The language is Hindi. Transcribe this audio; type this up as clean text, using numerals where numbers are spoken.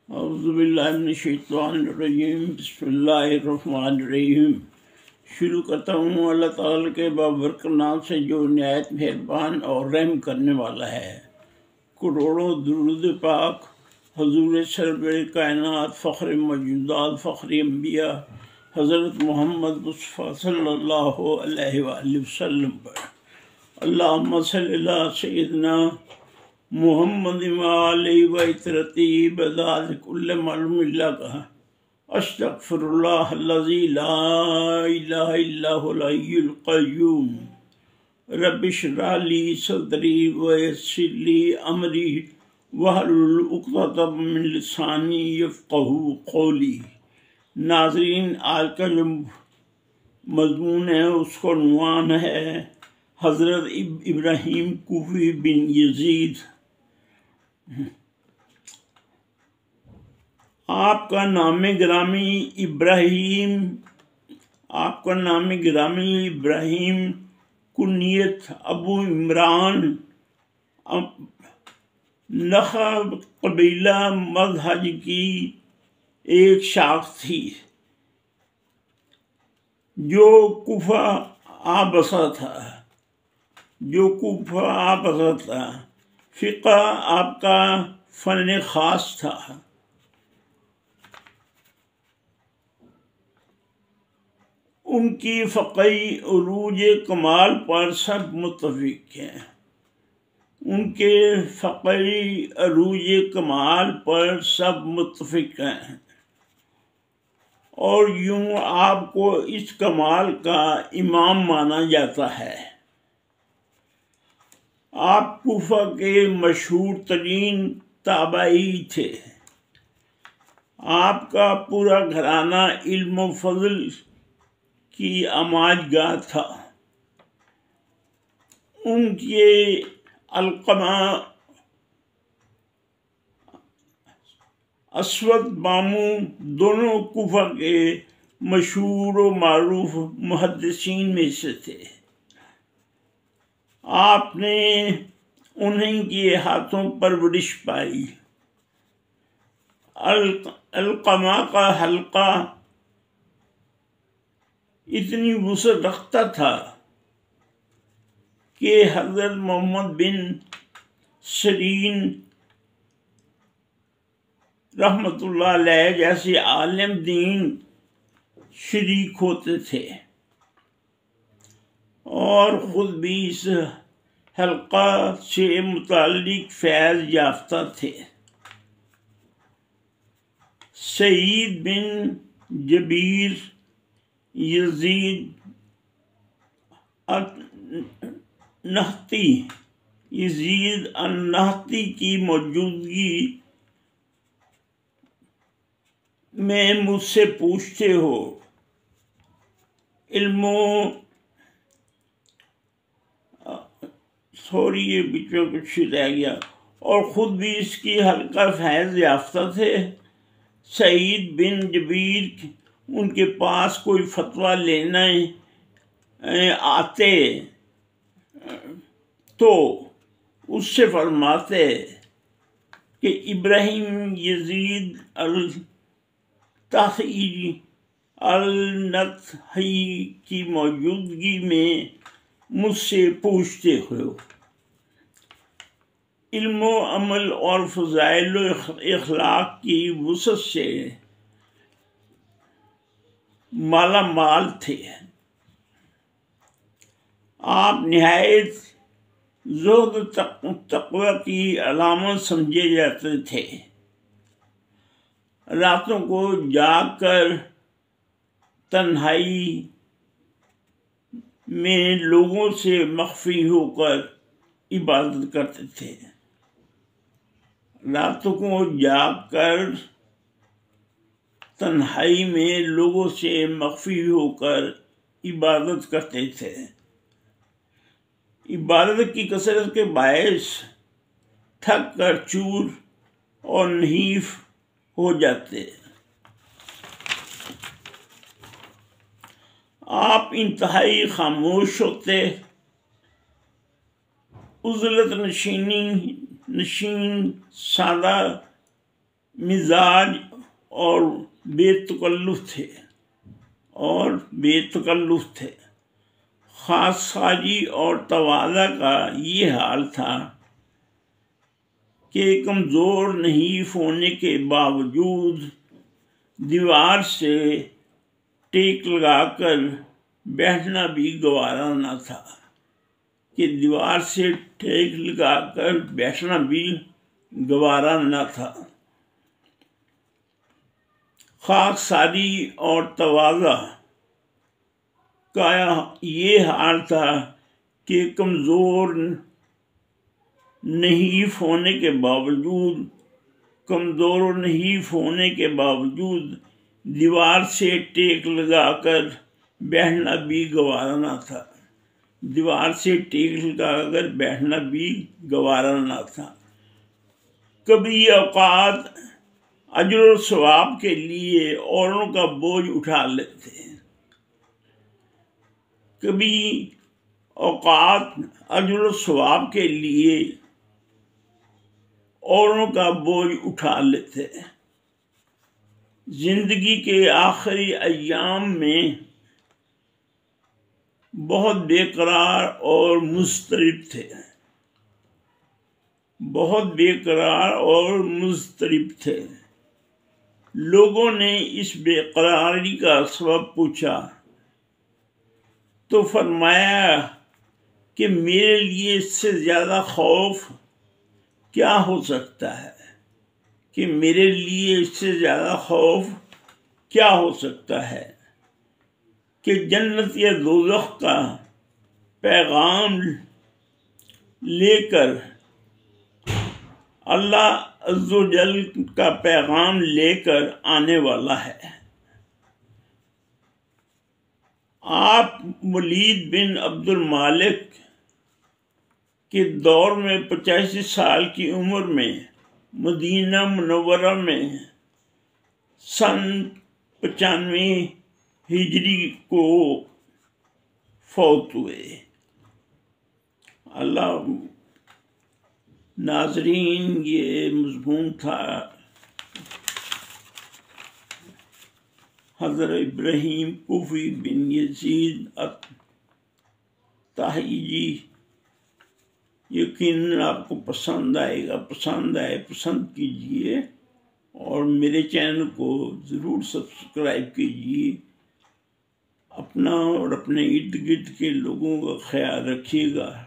औज़ुबिल्लाहिमिनश्शैतानिर्रजीम बिस्मिल्लाहिर्रहमानिर्रहीम। शुरू करता हूँ अल्लाह ताला के बाबरकत नाम से जो निहायत मेहरबान और रहम करने वाला है। करोड़ों दुरूद पाक हजूर सरवर कायनात फ़ख्र मौजूदात फ़ख्र अंबिया हज़रत मोहम्मद मुस्तफ़ा सल्लल्लाहु अलैहि वसल्लम पर। अल्लाहुम्मा सल्लि अला सय्यिदना मोहम्मद व इतरती बदाद कुल्ल मलमिल्ला का अस्तग़फिरुल्लाह अल्लज़ी ला इलाहा इल्ला हुवल हय्युल क़य्यूम रब्बि इश्रह ली सदरी व यस्सिर ली अमरी वहलुल उक़दतम मिन लिसानी यफ़क़हू क़ौली। नाज़रीन, आज का जो मज़मून है उसका उन्वान है हज़रत इब्राहीम कूफ़ी बिन यज़ीद। आपका नाम गिरामी इब्राहीम कुनियत अबू इमरान नखा कबीला मज़हज की एक शाख थी जो कूफा आ बसा था। फ़िक़्ह आपका फ़न ख़ास था। उनकी फ़क़ही उरूज कमाल पर सब मुत्तफ़िक़ हैं। और यूँ आपको इस कमाल का इमाम माना जाता है। आप कूफा के मशहूर तरीन ताबई थे। आपका पूरा घराना इल्म फ़ज़ल की आमाजगाह था। उनके अलक़मा असवद मामू दोनों कूफा के मशहूर व मारूफ मुहद्दिसीन में से थे। आपने उन्हीं के हाथों परवरिश पाई। अलक़मा का हल्का इतनी वुसअत रखता था कि हज़रत मोहम्मद बिन सीरीन रहमतुल्लाह अलैह जैसे आलिम दीन शरीक होते थे और ख़ुद भी इस हल्का से मुताल्लिक़ फैज़ याफ्ता थे। सईद बिन जबीर यज़ीद अन-नहती की मौजूदगी में मुझसे पूछते हो। बीच में कुछ रह गया। और ख़ुद भी इसकी हल्का फैज़ याफ्ता थे। सईद बिन जबीर उनके पास कोई फतवा लेने आते तो उससे फरमाते कि इब्राहीम यज़ीद अल-नतही की मौजूदगी में मुझसे पूछते हो। इल्म अमल और फ़ज़ाइल इख़लाक़ की वुसअत से माला माल थे। आप निहायत ज़ुहद तक़वा की अलामत समझे जाते थे। रातों को जाग कर तन्हाई में लोगों से मख्फ़ी होकर इबादत करते थे। रातों को जाग कर तन्हाई में लोगों से मख्फ़ी होकर इबादत करते थे। इबादत की कसरत के बायस थक कर चूर और नहीफ हो जाते। आप इंतहाई खामोश होते, उज़लत नशीन सादा मिजाज और बेतकल्लुफ़ थे। खाकसारी और तवाज़ा का ये हाल था कि कमज़ोर नहीफ होने के बावजूद दीवार से टेक लगाकर बैठना भी गवारा न था खाकसारी और तवाज़ा का ये हाल था कि कमज़ोर नहीफ होने के बावजूद दीवार से टेक लगाकर बैठना भी गवारा न था। कभी औकात अजर और सवाब के लिए औरों का बोझ उठा लेते। जिंदगी के आखिरी अय्याम में बहुत बेकरार और मुज़तरिब थे। लोगों ने इस बेकरारी का सबब पूछा तो फरमाया कि मेरे लिए इससे ज़्यादा खौफ क्या हो सकता है कि जन्नत या दोज़ख का पैगाम लेकर अल्लाह अज़्ज़ो जल का पैगाम लेकर आने वाला है। आप वलीद बिन अब्दुल मालिक के दौर में 85 साल की उम्र में मदीना मुनव्वरा में सन 95 हिजरी को फौत हुए। नाज़रीन, ये मज़मून था हज़रत इब्राहीम कुफ़ी बिन यज़ीद अत्ताहिजी। यकीनन आपको पसंद आएगा। पसंद कीजिए और मेरे चैनल को ज़रूर सब्सक्राइब कीजिए। अपना और अपने इर्द गिर्द के लोगों का ख्याल रखिएगा।